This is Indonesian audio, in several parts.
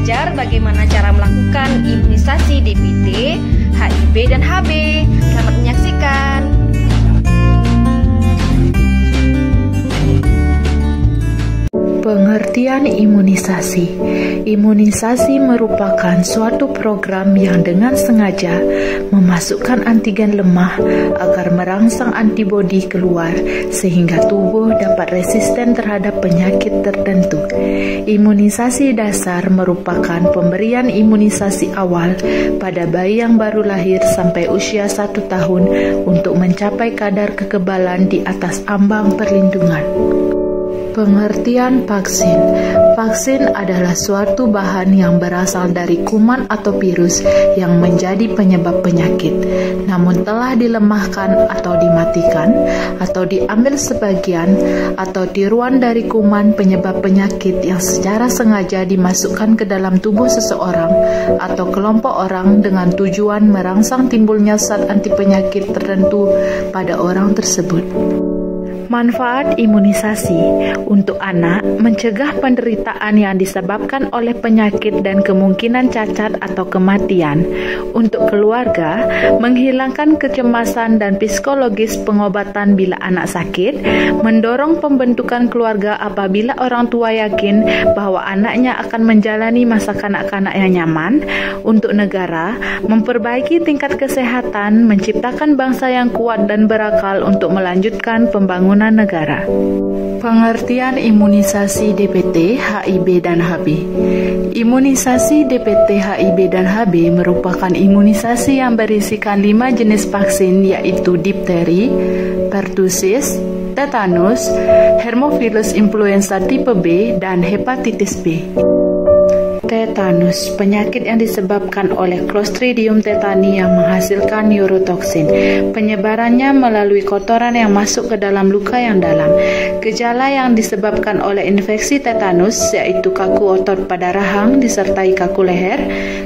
belajar bagaimana cara melakukan imunisasi DPT, HIV, dan HB. Selamat menyaksikan. Pengertian imunisasi. Imunisasi merupakan suatu program yang dengan sengaja memasukkan antigen lemah agar merangsang antibodi keluar sehingga tubuh dapat resisten terhadap penyakit tertentu. Imunisasi dasar merupakan pemberian imunisasi awal pada bayi yang baru lahir sampai usia 1 tahun untuk mencapai kadar kekebalan di atas ambang perlindungan. Pengertian vaksin. Vaksin adalah suatu bahan yang berasal dari kuman atau virus yang menjadi penyebab penyakit, namun telah dilemahkan atau dimatikan, atau diambil sebagian, atau tiruan dari kuman penyebab penyakit yang secara sengaja dimasukkan ke dalam tubuh seseorang atau kelompok orang dengan tujuan merangsang timbulnya zat anti penyakit tertentu pada orang tersebut. Manfaat imunisasi untuk anak mencegah penderitaan yang disebabkan oleh penyakit dan kemungkinan cacat atau kematian. Untuk keluarga, menghilangkan kecemasan dan psikologis pengobatan bila anak sakit, mendorong pembentukan keluarga apabila orang tua yakin bahwa anaknya akan menjalani masa kanak-kanak yang nyaman. Untuk negara, memperbaiki tingkat kesehatan, menciptakan bangsa yang kuat dan berakal untuk melanjutkan pembangunan negara. Pengertian imunisasi DPT, HIV, dan HB. Imunisasi DPT, HIV, dan HB merupakan imunisasi yang berisikan 5 jenis vaksin, yaitu difteri, pertusis, tetanus, Haemophilus influenza tipe B, dan hepatitis B. Tetanus, penyakit yang disebabkan oleh Clostridium tetani yang menghasilkan neurotoksin. Penyebarannya melalui kotoran yang masuk ke dalam luka yang dalam. Gejala yang disebabkan oleh infeksi tetanus yaitu kaku otot pada rahang disertai kaku leher,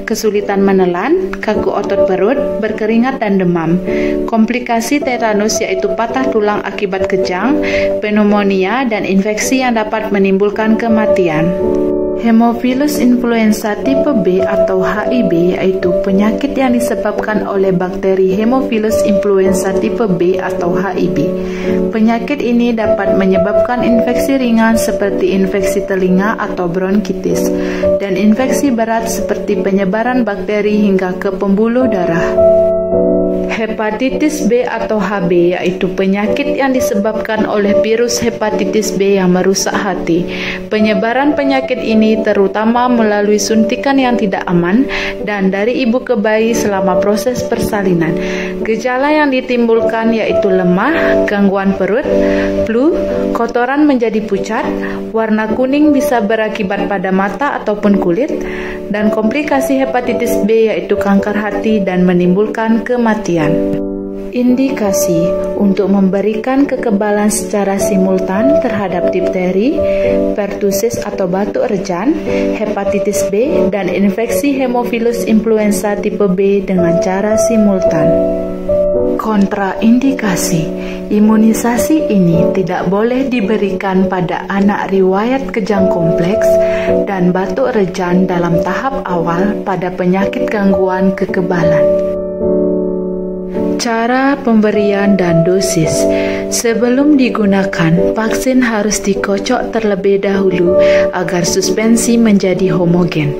kesulitan menelan, kaku otot perut, berkeringat dan demam. Komplikasi tetanus yaitu patah tulang akibat kejang, pneumonia, dan infeksi yang dapat menimbulkan kematian. Haemophilus influenza tipe B atau HIV yaitu penyakit yang disebabkan oleh bakteri Haemophilus influenza tipe B atau HIV. Penyakit ini dapat menyebabkan infeksi ringan seperti infeksi telinga atau bronkitis dan infeksi berat seperti penyebaran bakteri hingga ke pembuluh darah. Hepatitis B atau HB yaitu penyakit yang disebabkan oleh virus hepatitis B yang merusak hati. Penyebaran penyakit ini terutama melalui suntikan yang tidak aman dan dari ibu ke bayi selama proses persalinan. Gejala yang ditimbulkan yaitu lemah, gangguan perut, flu, kotoran menjadi pucat, warna kuning bisa berakibat pada mata ataupun kulit, dan komplikasi hepatitis B yaitu kanker hati dan menimbulkan kematian. Indikasi untuk memberikan kekebalan secara simultan terhadap difteri, pertusis atau batuk rejan, hepatitis B, dan infeksi Haemophilus influenza tipe B dengan cara simultan. Kontraindikasi, imunisasi ini tidak boleh diberikan pada anak riwayat kejang kompleks dan batuk rejan dalam tahap awal pada penyakit gangguan kekebalan. Cara pemberian dan dosis. Sebelum digunakan, vaksin harus dikocok terlebih dahulu agar suspensi menjadi homogen.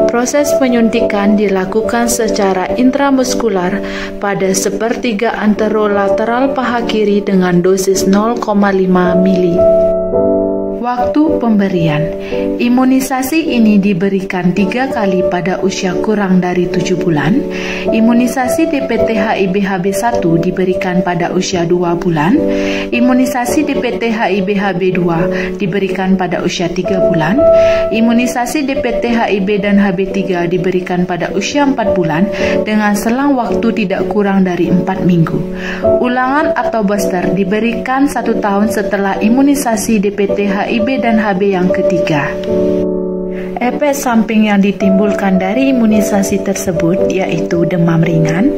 Proses penyuntikan dilakukan secara intramuskular pada 1/3 anterolateral paha kiri dengan dosis 0,5 mili. Waktu pemberian. Imunisasi ini diberikan 3 kali pada usia kurang dari 7 bulan. Imunisasi DPT HIV HB1 diberikan pada usia 2 bulan. Imunisasi DPT HIV HB2 diberikan pada usia 3 bulan. Imunisasi DPT HIV dan HB3 diberikan pada usia 4 bulan dengan selang waktu tidak kurang dari 4 minggu. Ulangan atau booster diberikan 1 tahun setelah imunisasi DPT HIV dan HB yang ketiga. Efek samping yang ditimbulkan dari imunisasi tersebut yaitu demam ringan,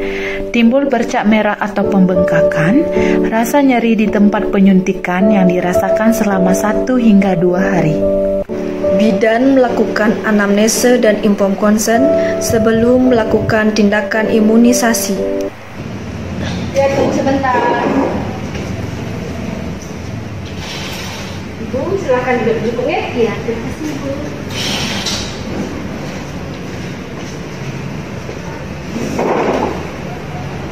timbul bercak merah atau pembengkakan, rasa nyeri di tempat penyuntikan yang dirasakan selama 1 hingga 2 hari. Bidan melakukan anamnese dan inform consent sebelum melakukan tindakan imunisasi. Ya, tunggu sebentar. Ibu, silakan duduk ya. Iya, terima kasih Ibu.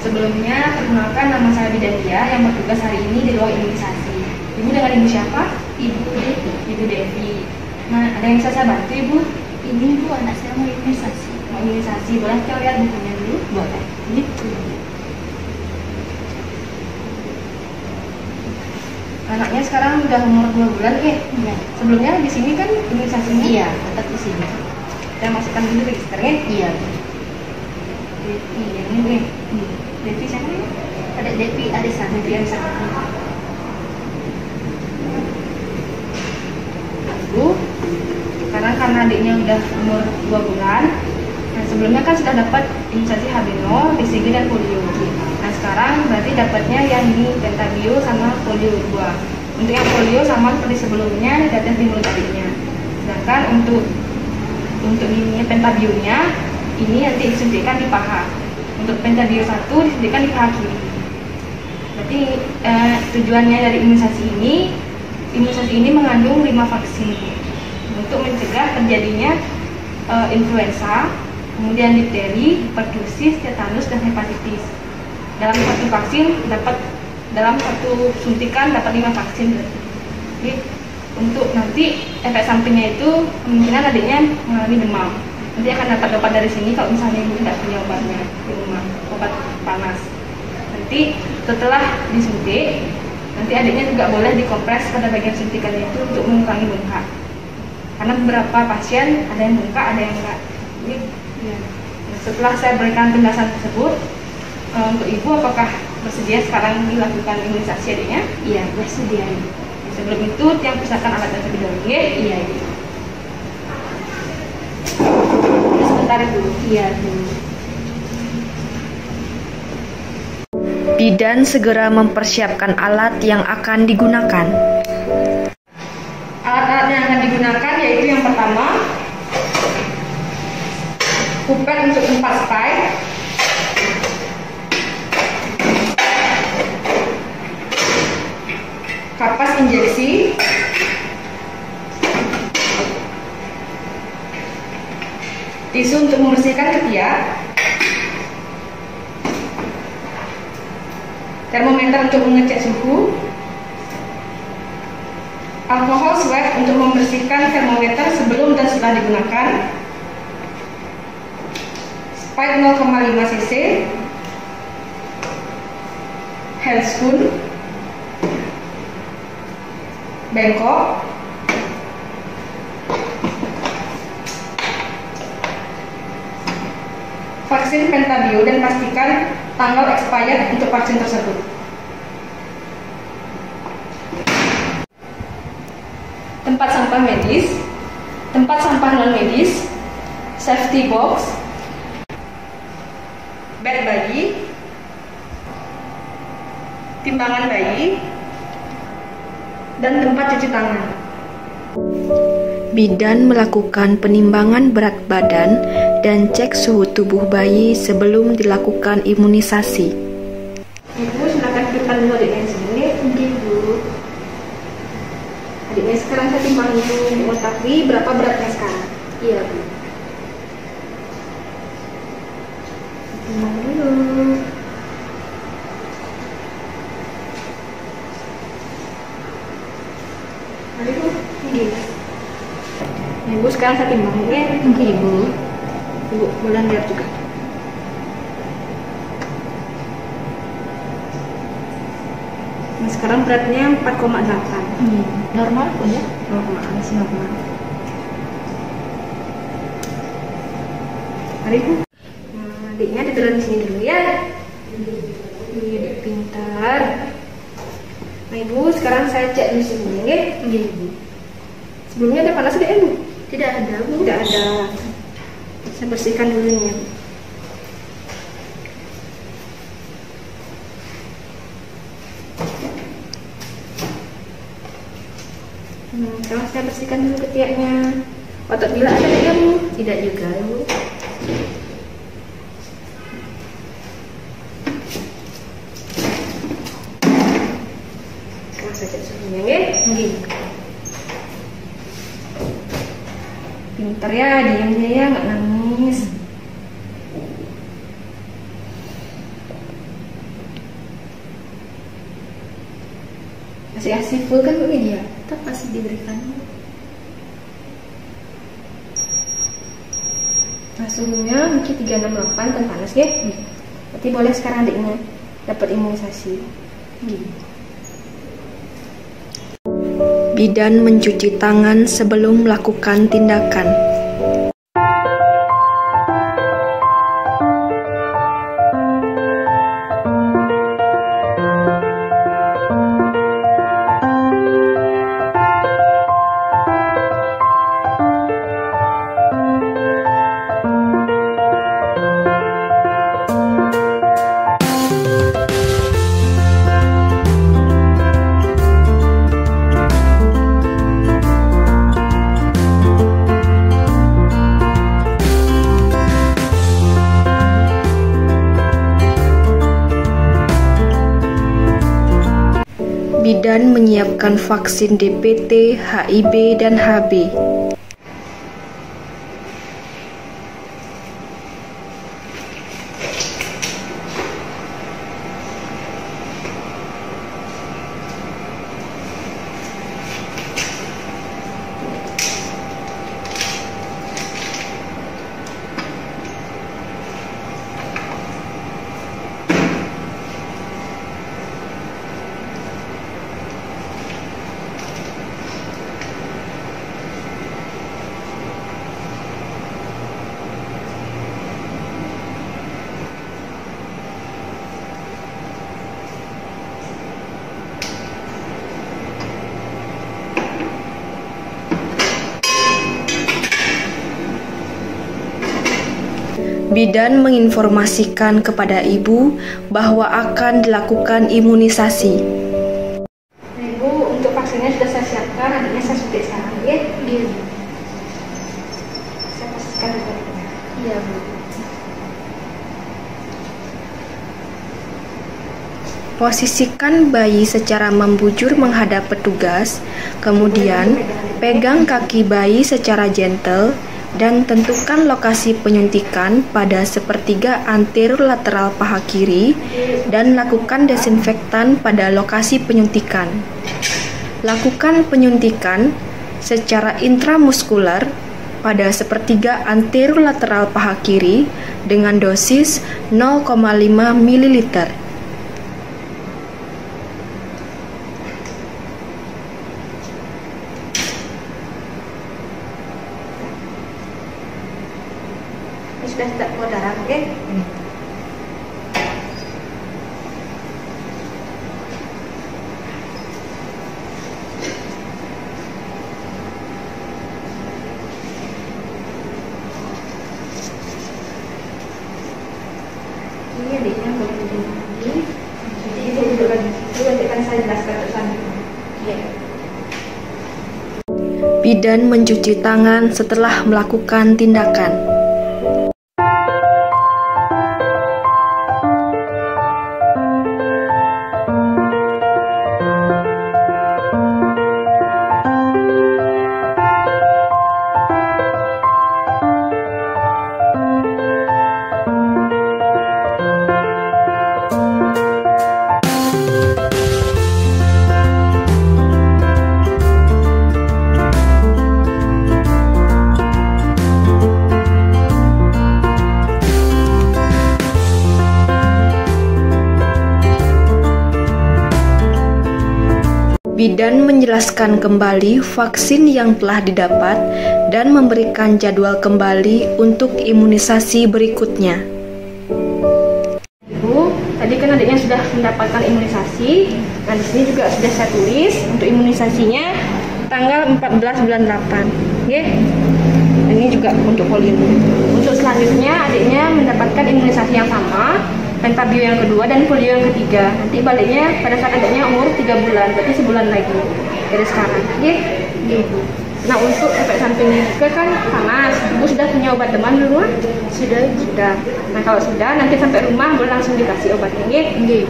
Sebelumnya, perkenalkan nama saya Bidandia yang bertugas hari ini di ruang imunisasi. Ibu dengan Ibu siapa? Ibu Devi. Ibu Devi. Nah, ada yang bisa saya bantu Ibu? Ini Bu, anak saya mau imunisasi. Mau imunisasi, boleh kita lihat bukunya dulu? Boleh. Ini Anaknya sekarang udah umur 2 bulan ya? Iya. Sebelumnya di sini kan imunisasinya? Iya, tetap di sini. Kita masukkan dulu registernya. Iya. Devi, yang ini nih. Devi siapa ya? Ada Devi Arisan. Devi yang sana. Ibu, sekarang karena adiknya udah umur 2 bulan, nah sebelumnya kan sudah dapat imunisasi HB0, BCG dan polio. Nah sekarang berarti dapatnya yang ini pentabio sama polio 2. Untuk yang polio sama seperti sebelumnya, ditetes di mulut adiknya. Sedangkan untuk ini pentabionya ini nanti disuntikkan di paha. Untuk pentabio 1 disuntikkan di paha kiri. Berarti tujuannya dari imunisasi ini mengandung 5 vaksin untuk mencegah terjadinya influenza, kemudian difteri, pertusis, tetanus, dan hepatitis. Dalam satu suntikan dapat 5 vaksin. Jadi untuk nanti efek sampingnya itu kemungkinan adiknya mengalami demam. Nanti akan dapat obat dari sini kalau misalnya ibu tidak punya obatnya di rumah, obat panas. Nanti setelah disuntik, nanti adiknya juga boleh dikompres pada bagian suntikannya itu untuk mengurangi bengkak. Karena beberapa pasien ada yang bengkak, ada yang enggak. Jadi, nah, setelah saya berikan penjelasan tersebut, untuk ibu apakah bersedia sekarang dilakukan imunisasi adiknya? Iya, bersedia. Sebelum itu, yang persiapkan alatnya terlebih dahulu. Iya. Sebentar dulu. Iya, Bu. Bidan segera mempersiapkan alat yang akan digunakan. Alat-alat yang akan digunakan yaitu yang pertama, pipet untuk tempat spike, kapas injeksi, tisu untuk membersihkan ketiak, termometer untuk mengecek suhu, alkohol swab untuk membersihkan termometer sebelum dan setelah digunakan, spike 0,5 cc, hand spoon, bengkok, vaksin pentabio, dan pastikan tanggal expired untuk vaksin tersebut. Tempat sampah medis, tempat sampah non medis, safety box, bed bayi, timbangan bayi, dan tempat cuci tangan. Bidan melakukan penimbangan berat badan dan cek suhu tubuh bayi sebelum dilakukan imunisasi. Ibu silakan timbang dulu adiknya sini. Oke, Bu. Adiknya sekarang saya timbang dulu, mengetahui berapa beratnya sekarang. Iya, Bu. Timbang dulu. Mari Bu, ini. Ibu sekarang saya timbang ya. Oke, Bu. Ibu boleh lihat juga. Nah, sekarang beratnya 4,8. Normal, Bu ya? Normal, masih normal. Mari Bu. Nah, adiknya ditaruh di sini dulu ya. Ini adik pintar. Nah Ibu, sekarang saya cek di sini ya. Iya, Bu. Sebelumnya ada panas tidak ya Bu? Tidak ada, Bu. Tidak ada. Saya bersihkan dulu nih. Sekarang saya bersihkan dulu ketiaknya. Otot bila ada kamu? Tidak juga, Bu. Saja suhunya, nggih. Pinter ya, diamnya ya, nggak nangis. Masih full kan Bu ya? Tetap masih diberikan. Nah, suhunya mungkin 368 kan panas ya. Berarti boleh sekarang adiknya dapat imunisasi. Bidan mencuci tangan sebelum melakukan tindakan. Bidan menyiapkan vaksin DPT, HIV, dan HB. Bidan menginformasikan kepada ibu bahwa akan dilakukan imunisasi. Nah, Ibu, untuk vaksinnya sudah saya siapkan, adiknya saya suntik sekarang ya. Iya. Saya pastikan dulu. Iya, Bu. Posisikan bayi secara membujur menghadap petugas, kemudian pegang kaki bayi secara gentle dan tentukan lokasi penyuntikan pada sepertiga anterior lateral paha kiri dan lakukan desinfektan pada lokasi penyuntikan. Lakukan penyuntikan secara intramuskular pada sepertiga anterior lateral paha kiri dengan dosis 0,5 ml. Sudah tidak keluar darah, oke? Ini adiknya boleh duduk lagi. Jadi ibu duduk lagi. Itu nanti akan saya jelaskan selanjutnya. Iya. Bidan mencuci tangan setelah melakukan tindakan. Bidan menjelaskan kembali vaksin yang telah didapat dan memberikan jadwal kembali untuk imunisasi berikutnya. Ibu, tadi kan adiknya sudah mendapatkan imunisasi. Nah, di sini juga sudah saya tulis untuk imunisasinya tanggal 14 bulan 8. Oke. Ini juga untuk polio. Untuk selanjutnya adiknya mendapatkan imunisasi yang sama, pentabio yang kedua dan polio yang ketiga. Nanti baliknya pada saat adiknya umur 3 bulan, berarti sebulan lagi dari sekarang. Oke? Nah, untuk efek sampingnya juga kan panas. Ibu sudah punya obat demam di rumah? Sudah. Nah, kalau sudah, nanti sampai rumah boleh langsung dikasih obatnya, nggih.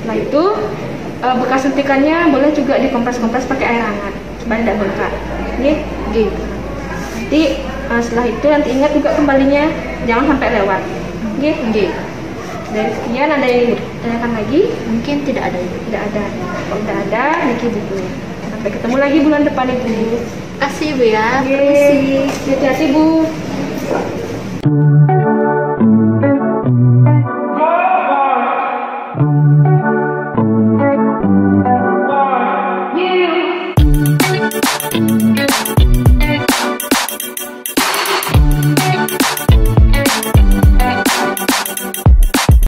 Setelah itu bekas suntikannya boleh juga dikompres-kompres pakai air hangat supaya tidak bengkak, nggih. Nanti setelah itu nanti ingat juga kembalinya, jangan sampai lewat, nggih. Dari sekian ada yang ditanyakan lagi? Mungkin tidak ada. Tidak ada. Kalau tidak ada, niki bukunya. Sampai ketemu lagi bulan depan Ibu. Kasih Bu ya. Permisi. Hati-hati Bu.